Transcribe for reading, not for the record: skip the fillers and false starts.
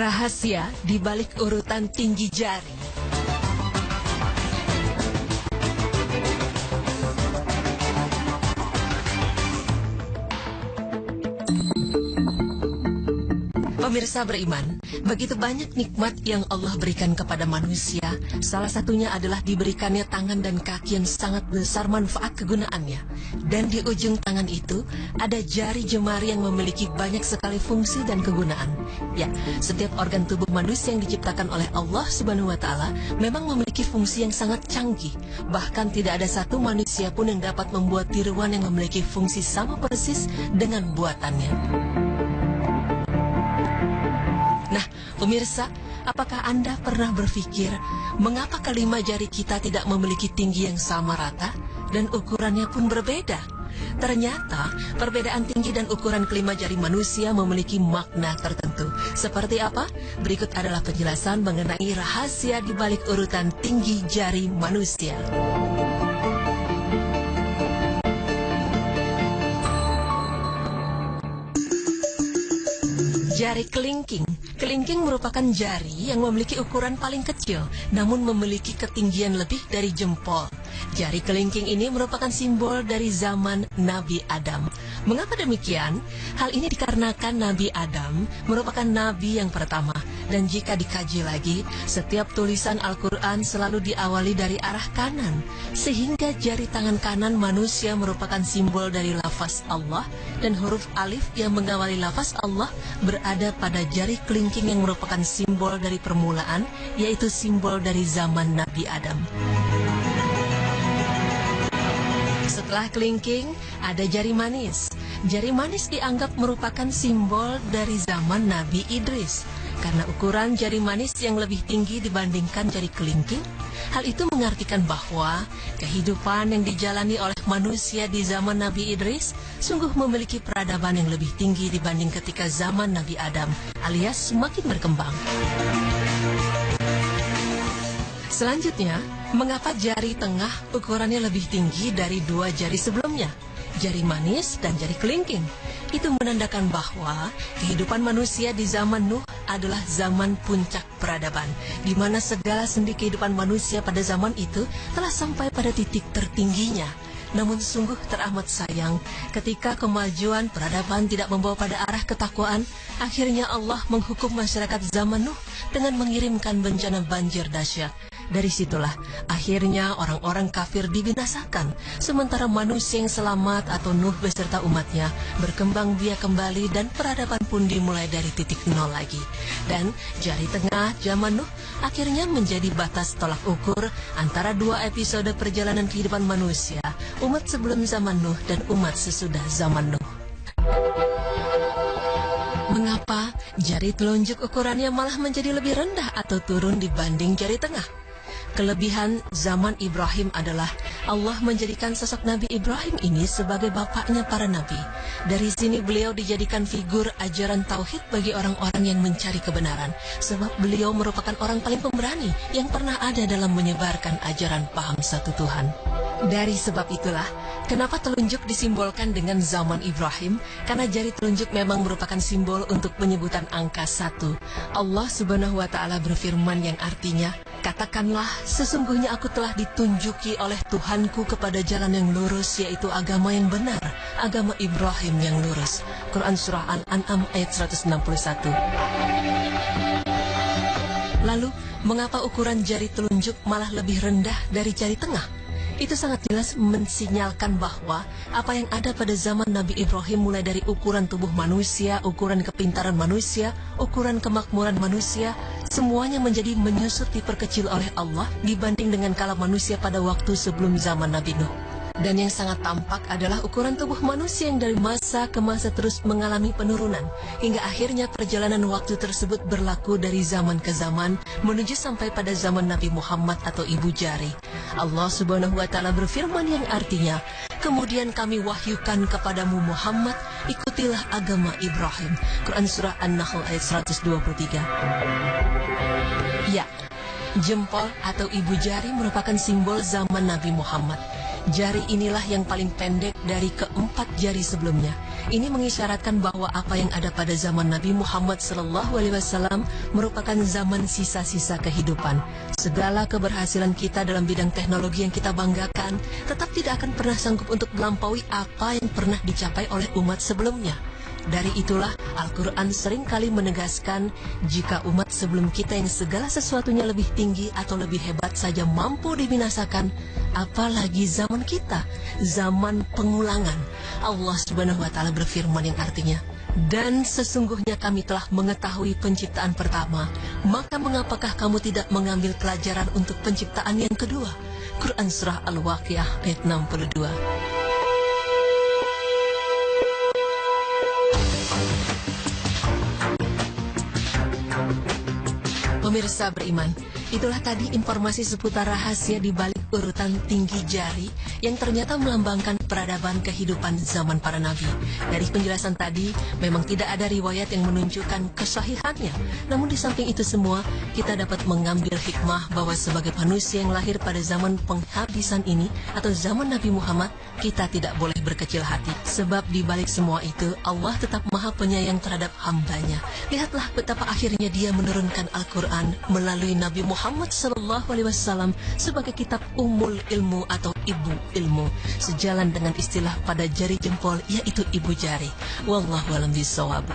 Rahasia di balik urutan tinggi jari. Pemirsa beriman, begitu banyak nikmat yang Allah berikan kepada manusia. Salah satunya adalah diberikannya tangan dan kaki yang sangat besar manfaat kegunaannya. Dan di ujung tangan itu ada jari jemari yang memiliki banyak sekali fungsi dan kegunaan. Ya, setiap organ tubuh manusia yang diciptakan oleh Allah Subhanahu wa Ta'ala memang memiliki fungsi yang sangat canggih. Bahkan tidak ada satu manusia pun yang dapat membuat tiruan yang memiliki fungsi sama persis dengan buatannya. Nah, pemirsa, apakah Anda pernah berpikir mengapa kelima jari kita tidak memiliki tinggi yang sama rata dan ukurannya pun berbeda? Ternyata, perbedaan tinggi dan ukuran kelima jari manusia memiliki makna tertentu. Seperti apa? Berikut adalah penjelasan mengenai rahasia di balik urutan tinggi jari manusia. Jari kelingking. Kelingking merupakan jari yang memiliki ukuran paling kecil, namun memiliki ketinggian lebih dari jempol. Jari kelingking ini merupakan simbol dari zaman Nabi Adam. Mengapa demikian? Hal ini dikarenakan Nabi Adam merupakan nabi yang pertama. Dan jika dikaji lagi, setiap tulisan Al-Quran selalu diawali dari arah kanan. Sehingga jari tangan kanan manusia merupakan simbol dari lafaz Allah. Dan huruf alif yang mengawali lafaz Allah berada pada jari kelingking yang merupakan simbol dari permulaan, yaitu simbol dari zaman Nabi Adam. Setelah kelingking, ada jari manis. Jari manis dianggap merupakan simbol dari zaman Nabi Idris. Karena ukuran jari manis yang lebih tinggi dibandingkan jari kelingking, hal itu mengartikan bahwa kehidupan yang dijalani oleh manusia di zaman Nabi Idris sungguh memiliki peradaban yang lebih tinggi dibanding ketika zaman Nabi Adam, alias semakin berkembang. Selanjutnya, mengapa jari tengah ukurannya lebih tinggi dari dua jari sebelumnya, jari manis dan jari kelingking? Itu menandakan bahwa kehidupan manusia di zaman Nuh adalah zaman puncak peradaban, di mana segala sendi kehidupan manusia pada zaman itu telah sampai pada titik tertingginya. Namun sungguh teramat sayang, ketika kemajuan peradaban tidak membawa pada arah ketakwaan, akhirnya Allah menghukum masyarakat zaman Nuh dengan mengirimkan bencana banjir dahsyat. Dari situlah akhirnya orang-orang kafir dibinasakan, sementara manusia yang selamat atau Nuh beserta umatnya berkembang biak kembali dan peradaban pun dimulai dari titik nol lagi. Dan jari tengah zaman Nuh akhirnya menjadi batas tolak ukur antara dua episode perjalanan kehidupan manusia, umat sebelum zaman Nuh dan umat sesudah zaman Nuh. Mengapa jari telunjuk ukurannya malah menjadi lebih rendah atau turun dibanding jari tengah? Kelebihan zaman Ibrahim adalah Allah menjadikan sosok Nabi Ibrahim ini sebagai bapaknya para nabi. Dari sini beliau dijadikan figur ajaran tauhid bagi orang-orang yang mencari kebenaran, sebab beliau merupakan orang paling pemberani yang pernah ada dalam menyebarkan ajaran paham satu Tuhan. Dari sebab itulah, kenapa telunjuk disimbolkan dengan zaman Ibrahim? Karena jari telunjuk memang merupakan simbol untuk penyebutan angka 1. Allah Subhanahu wa Ta'ala berfirman yang artinya, katakanlah, sesungguhnya aku telah ditunjuki oleh Tuhanku kepada jalan yang lurus, yaitu agama yang benar, agama Ibrahim yang lurus. Quran Surah Al-An'am ayat 161. Lalu, mengapa ukuran jari telunjuk malah lebih rendah dari jari tengah? Itu sangat jelas mensinyalkan bahwa apa yang ada pada zaman Nabi Ibrahim mulai dari ukuran tubuh manusia, ukuran kepintaran manusia, ukuran kemakmuran manusia, semuanya menjadi menyusut diperkecil oleh Allah dibanding dengan kala manusia pada waktu sebelum zaman Nabi Nuh. Dan yang sangat tampak adalah ukuran tubuh manusia yang dari masa ke masa terus mengalami penurunan, hingga akhirnya perjalanan waktu tersebut berlaku dari zaman ke zaman menuju sampai pada zaman Nabi Muhammad atau ibu jari. Allah Subhanahu wa Ta'ala berfirman yang artinya, kemudian kami wahyukan kepadamu Muhammad, ikutilah agama Ibrahim. Quran Surah An-Nahl ayat 123. Ya, jempol atau ibu jari merupakan simbol zaman Nabi Muhammad. Jari inilah yang paling pendek dari keempat jari sebelumnya. Ini mengisyaratkan bahwa apa yang ada pada zaman Nabi Muhammad SAW merupakan zaman sisa-sisa kehidupan. Segala keberhasilan kita dalam bidang teknologi yang kita banggakan tetap tidak akan pernah sanggup untuk melampaui apa yang pernah dicapai oleh umat sebelumnya. Dari itulah Al-Quran seringkali menegaskan jika umat sebelum kita yang segala sesuatunya lebih tinggi atau lebih hebat saja mampu dibinasakan, apalagi zaman kita, zaman pengulangan. Allah Subhanahu wa Ta'ala berfirman yang artinya, dan sesungguhnya kami telah mengetahui penciptaan pertama, maka mengapakah kamu tidak mengambil pelajaran untuk penciptaan yang kedua? Quran Surah Al-Waqiah ayat 62. Pemirsa beriman, itulah tadi informasi seputar rahasia di balik urutan tinggi jari yang ternyata melambangkan peradaban kehidupan zaman para nabi. Dari penjelasan tadi, memang tidak ada riwayat yang menunjukkan kesahihannya. Namun di samping itu semua, kita dapat mengambil hikmah bahwa sebagai manusia yang lahir pada zaman penghabisan ini atau zaman Nabi Muhammad, kita tidak boleh berkecil hati. Sebab di balik semua itu, Allah tetap maha penyayang terhadap hambanya. Lihatlah betapa akhirnya dia menurunkan Al-Quran melalui Nabi Muhammad SAW sebagai kitab Ummul Ilmu atau Ibu Ilmu, sejalan dengan istilah pada jari jempol yaitu ibu jari. Wallahu a'lam bishawab.